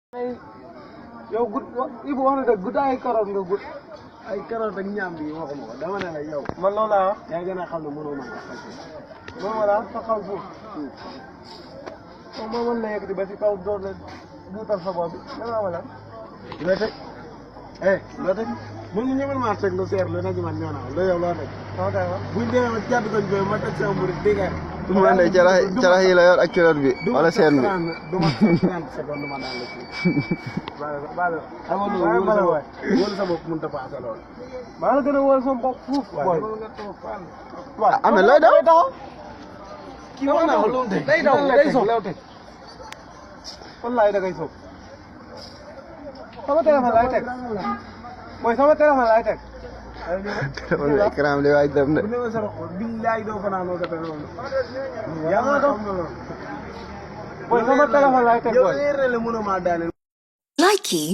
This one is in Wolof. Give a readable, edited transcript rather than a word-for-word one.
yow Ibou wax na dëgg gudd ay carotte nga gudd ay carotte ak ñaam bi waxuma ko dama ne la yow. man loolu laa wax. yaa gën a xam ne mënoo mën a faj. moom wala sa xaw suuf. moom moo mën la yëkkati ba si kaw door la duutal sa bopp bi dama wala. loo teg loo teg mën nga ñëwal maa teg lu seer lu ne ci man ñoo naan loolu yow loo teg. waaw kay wax buñ demee ba jàdd koñ bi ma teg sama murid dégg nga. mu ne carax yi la yor ak culotte bi wala seen bi. du ma 30 secondes ma daan la ci. baal wóolu sa bopp mënut a paase loolu. maa la gën a wóolu sama bopp fuuf. waaw amee looy daw. kii wax naa ko day daw day soog wallaay da ngay soog. sama téléphone laay teg mooy sama téléphone laay teg. téléphone bi écran bi waay dem de. bu ne sa roxo billaay doo ko naanoo defee noonu. yàlla xam na loolu. mooy sama téléphone laay teg booy. yow la mënoo maa daane. Likey